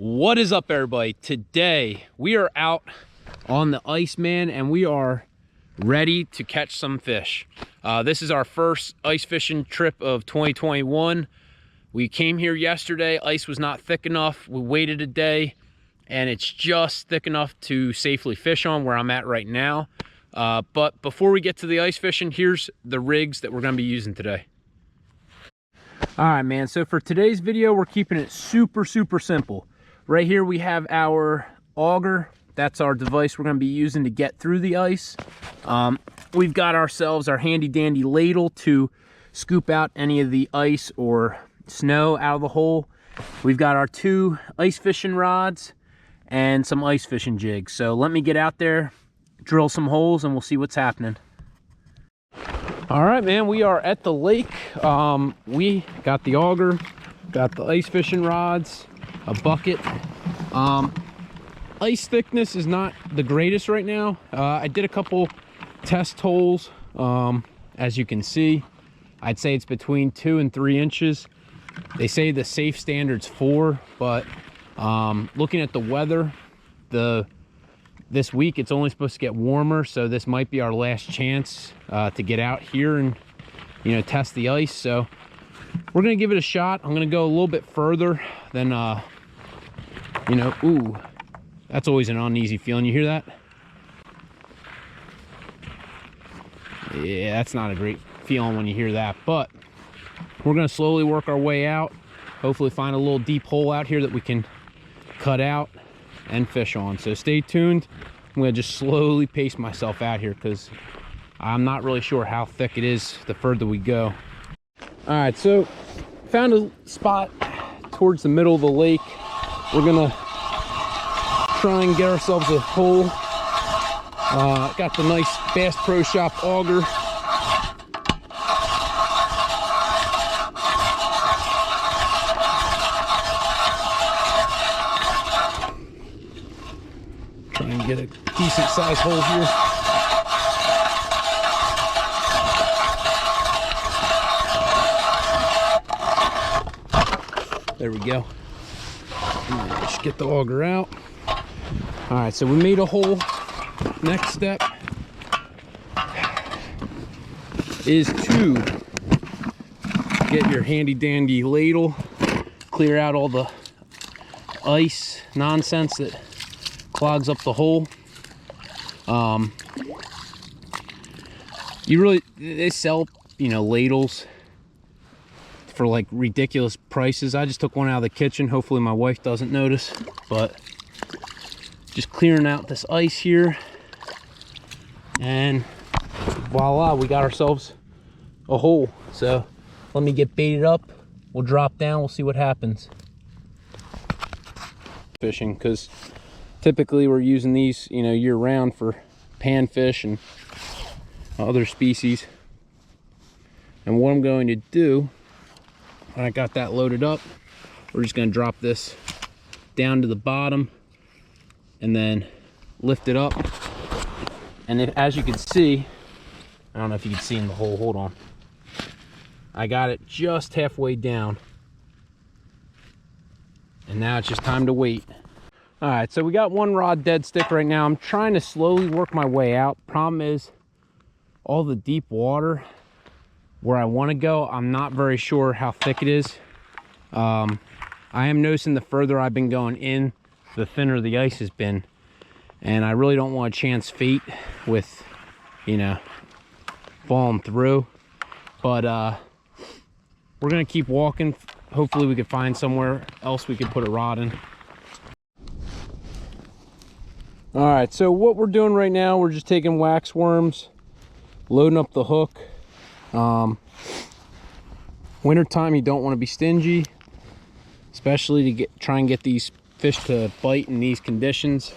What is up, everybody? Today we are out on the ice, man, and we are ready to catch some fish. This is our first ice fishing trip of 2021. We came here yesterday. Ice was not thick enough. We waited a day and it's just thick enough to safely fish on where I'm at right now. But before we get to the ice fishing, here's the rigs that we're going to be using today. All right, man, so for today's video, we're keeping it super simple. Right here we have our auger. That's our device we're going to be using to get through the ice. We've got ourselves our handy dandy ladle to scoop out any of the ice or snow out of the hole. We've got our 2 ice fishing rods and some ice fishing jigs. So let me get out there, drill some holes, and we'll see what's happening. All right, man, we are at the lake. We got the auger, got the ice fishing rods, a bucket. Ice thickness is not the greatest right now. I did a couple test holes. As you can see, I'd say it's between 2 and 3 inches. They say the safe standard's 4, but looking at the weather, this week it's only supposed to get warmer, so this might be our last chance to get out here and, you know, test the ice. So we're gonna give it a shot. I'm gonna go a little bit further than you know. Ooh, that's always an uneasy feeling. You hear that? Yeah, that's not a great feeling when you hear that, but we're gonna slowly work our way out, hopefully find a little deep hole out here that we can cut out and fish on. So stay tuned. I'm gonna just slowly pace myself out here because I'm not really sure how thick it is the further we go. All right, so found a spot towards the middle of the lake. We're gonna try and get ourselves a hole. Got the nice Bass Pro Shop auger. Try and get a decent sized hole here. There we go. Just get the auger out. All right, so we made a hole. Next step is to get your handy dandy ladle, clear out all the ice nonsense that clogs up the hole. They sell, you know, ladles for like ridiculous prices. I just took one out of the kitchen. Hopefully my wife doesn't notice, but just clearing out this ice here, and voila, we got ourselves a hole. So let me get baited up, we'll drop down, we'll see what happens. Fishing, because typically we're using these, you know, year round for panfish and other species. And what I'm going to do, when I got that loaded up, we're just going to drop this down to the bottom and then lift it up. And as you can see, I don't know if you can see in the hole, hold on, I got it just halfway down, and now it's just time to wait. All right, so we got one rod dead stick right now. I'm trying to slowly work my way out. Problem is, all the deep water where I want to go, I'm not very sure how thick it is. I am noticing the further I've been going in, the thinner the ice has been, and I really don't want to chance fate with, you know, falling through. But we're gonna keep walking. Hopefully we can find somewhere else we could put a rod in. All right, so what we're doing right now, we're just taking wax worms, loading up the hook. Winter time, you don't want to be stingy, especially to try and get these fish to bite in these conditions.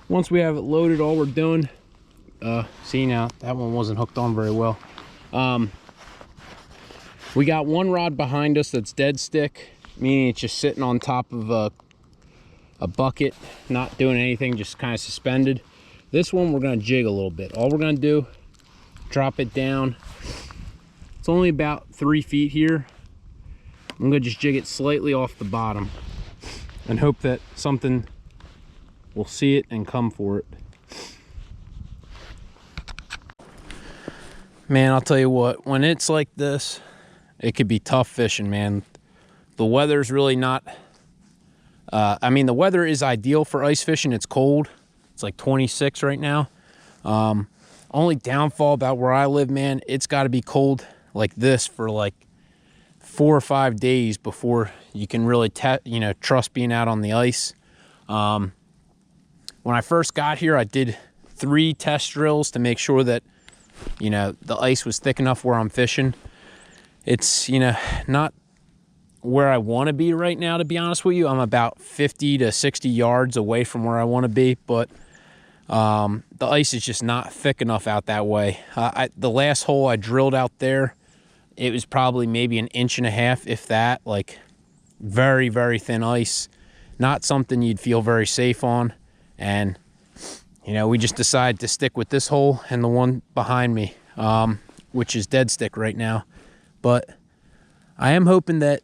Once we have it loaded, all we're doing, see, now that one wasn't hooked on very well. We got one rod behind us that's dead stick, meaning it's just sitting on top of a bucket, not doing anything, just kind of suspended. This one we're going to jig a little bit. All we're going to do, drop it down. It's only about 3 feet here. I'm going to just jig it slightly off the bottom. and hope that something will see it and come for it. Man, I'll tell you what, when it's like this, it could be tough fishing, man. The weather's really not, I mean, the weather is ideal for ice fishing. It's cold. It's like 26 right now. Only downfall about where I live, man, it's got to be cold like this for like 4 or 5 days before you can really, trust being out on the ice. When I first got here, I did 3 test drills to make sure that, the ice was thick enough where I'm fishing. It's, not where I want to be right now, to be honest with you. I'm about 50 to 60 yards away from where I want to be, but the ice is just not thick enough out that way. The last hole I drilled out there, it was probably maybe 1.5 inches, if that, like very, very thin ice. Not something you'd feel very safe on. And, we just decided to stick with this hole and the one behind me, which is dead stick right now. But I am hoping that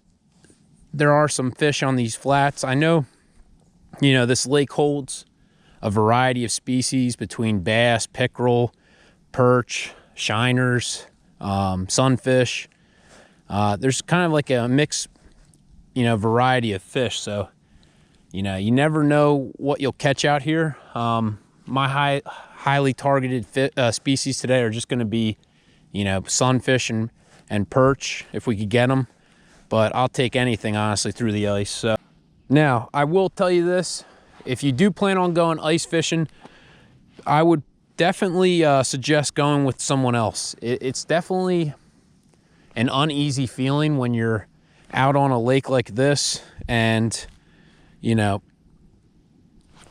there are some fish on these flats. I know, this lake holds a variety of species between bass, pickerel, perch, shiners, sunfish. There's kind of like a mixed, variety of fish. So, you never know what you'll catch out here. My highly targeted species today are just going to be, sunfish and perch if we could get them. But I'll take anything, honestly, through the ice. So now, I will tell you this. If you do plan on going ice fishing, I would definitely suggest going with someone else. It's definitely an uneasy feeling when you're out on a lake like this and,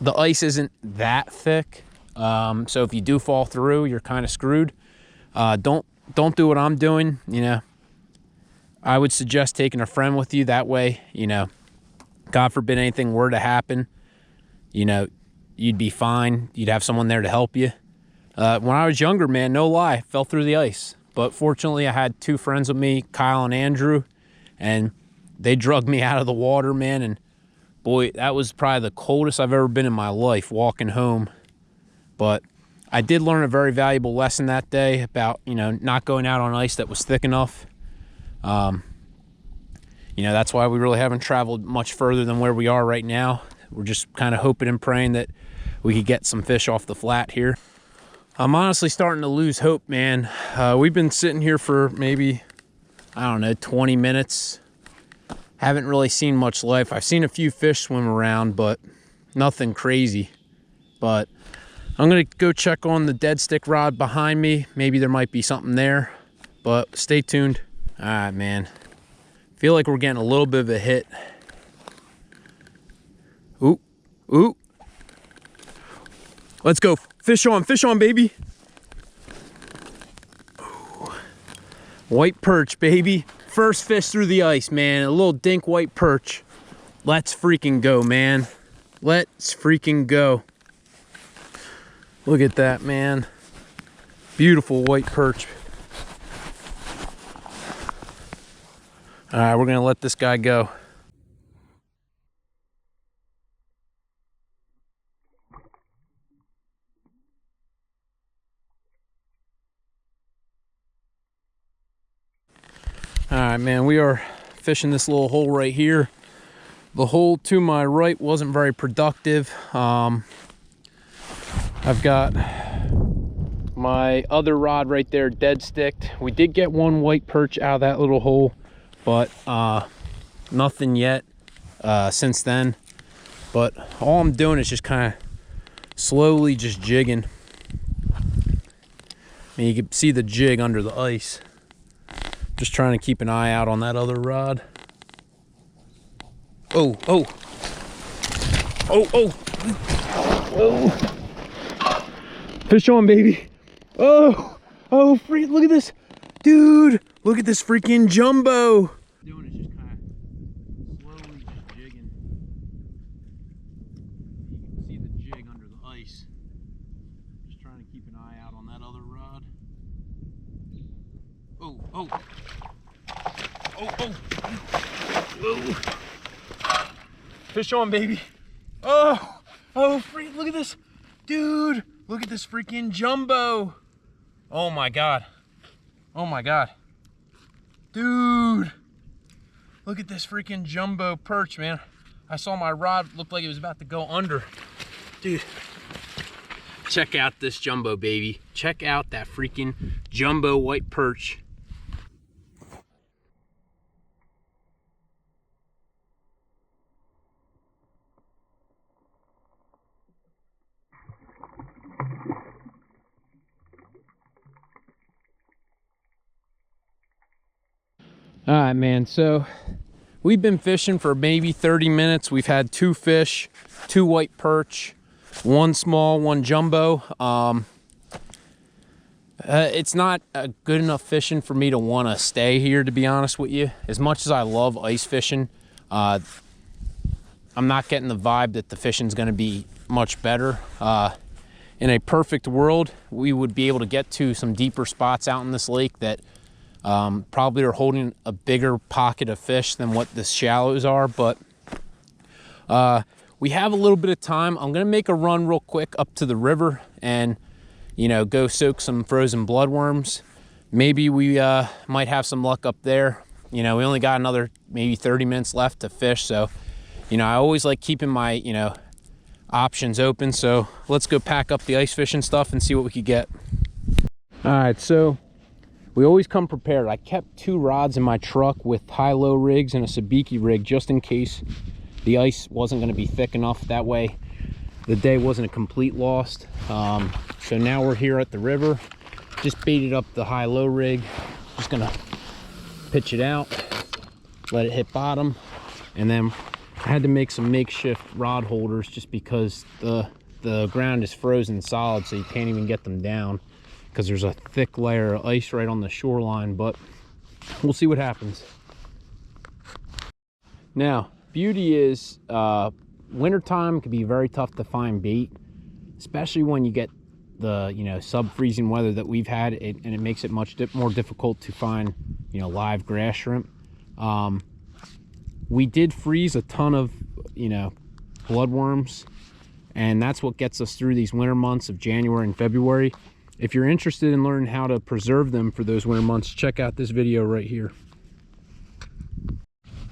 the ice isn't that thick. So if you do fall through, you're kind of screwed. Don't do what I'm doing, I would suggest taking a friend with you. That way, God forbid anything were to happen, you'd be fine. You'd have someone there to help you. When I was younger, man, no lie, fell through the ice. But fortunately, I had 2 friends with me, Kyle and Andrew, and they drugged me out of the water, man. And boy, that was probably the coldest I've ever been in my life, walking home. But I did learn a very valuable lesson that day about, not going out on ice that was thick enough. That's why we really haven't traveled much further than where we are right now. We're just kind of hoping and praying that we could get some fish off the flat here. I'm honestly starting to lose hope, man. We've been sitting here for maybe, 20 minutes. Haven't really seen much life. I've seen a few fish swim around, but nothing crazy. But I'm gonna go check on the dead stick rod behind me. Maybe there might be something there, but stay tuned. All right, man. Feel like we're getting a little bit of a hit. Ooh, ooh. Let's go. Fish on, baby. Ooh. White perch, baby. First fish through the ice, man. A little dink white perch. Let's freaking go, man. Let's freaking go. Look at that, man. Beautiful white perch. All right, we're gonna let this guy go. All right, man, we are fishing this little hole right here. The hole to my right wasn't very productive. I've got my other rod right there dead sticked. We did get 1 white perch out of that little hole, but nothing yet since then. But all I'm doing is just kind of slowly just jigging. I mean, you can see the jig under the ice. Just trying to keep an eye out on that other rod. Oh, oh. Oh, oh. Oh. Fish on, baby. Oh, oh, freak, look at this. Dude, look at this freaking jumbo. Doing is just kind of slowly just jigging. You can see the jig under the ice. Just trying to keep an eye out on that other rod. Oh, oh. Oh, oh. Oh. Fish on, baby. Oh, freak, look at this. Dude, look at this freaking jumbo. Oh my God. Oh my God. Dude, look at this freaking jumbo perch, man. I saw my rod looked like it was about to go under. Dude, check out this jumbo, baby. Check out that freaking jumbo white perch. All right, man, so we've been fishing for maybe 30 minutes. We've had 2 fish, 2 white perch, 1 small, 1 jumbo. It's not good enough fishing for me to want to stay here, to be honest with you. As much as I love ice fishing, I'm not getting the vibe that the fishing's going to be much better. In a perfect world, we would be able to get to some deeper spots out in this lake that probably are holding a bigger pocket of fish than what the shallows are, but we have a little bit of time. I'm gonna make a run real quick up to the river and, you know, go soak some frozen bloodworms. Maybe we might have some luck up there. You know, we only got another maybe 30 minutes left to fish, so, you know, I always like keeping my, you know, options open. So let's go pack up the ice fishing stuff and see what we could get. All right, so we always come prepared. I kept 2 rods in my truck with high-low rigs and a sabiki rig just in case the ice wasn't going to be thick enough. That way the day wasn't a complete loss. So now we're here at the river. Just baited up the high-low rig. Just going to pitch it out, let it hit bottom, and then I had to make some makeshift rod holders just because the ground is frozen solid, so you can't even get them down, because there's a thick layer of ice right on the shoreline, but we'll see what happens. Now, beauty is wintertime can be very tough to find bait, especially when you get the, you know, sub-freezing weather that we've had, and it makes it much more difficult to find, you know, live grass shrimp. We did freeze a ton of, you know, bloodworms, and that's what gets us through these winter months of January and February. If you're interested in learning how to preserve them for those winter months, check out this video right here.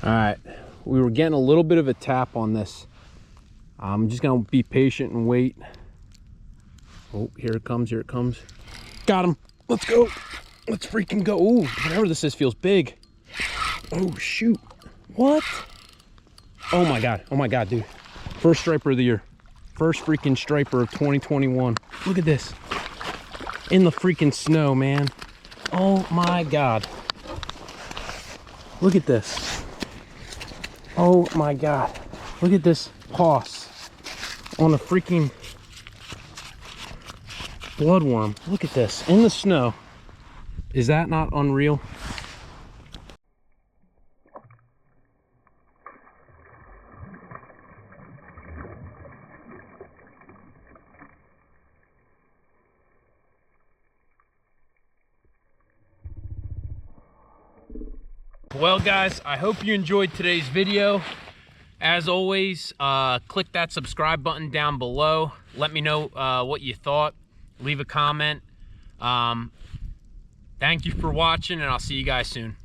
All right, we were getting a little bit of a tap on this. I'm just gonna be patient and wait. Oh, here it comes, here it comes. Got him, let's go. Let's freaking go. Ooh, whatever this is feels big. Oh shoot, what? Oh my God, dude. First striper of the year. First freaking striper of 2021. Look at this. In the freaking snow, man. Oh my God. Look at this. Oh my God. Look at this hoss on a freaking bloodworm. Look at this in the snow. Is that not unreal? Well guys, I hope you enjoyed today's video. As always, click that subscribe button down below. Let me know what you thought. Leave a comment. Thank you for watching, and I'll see you guys soon.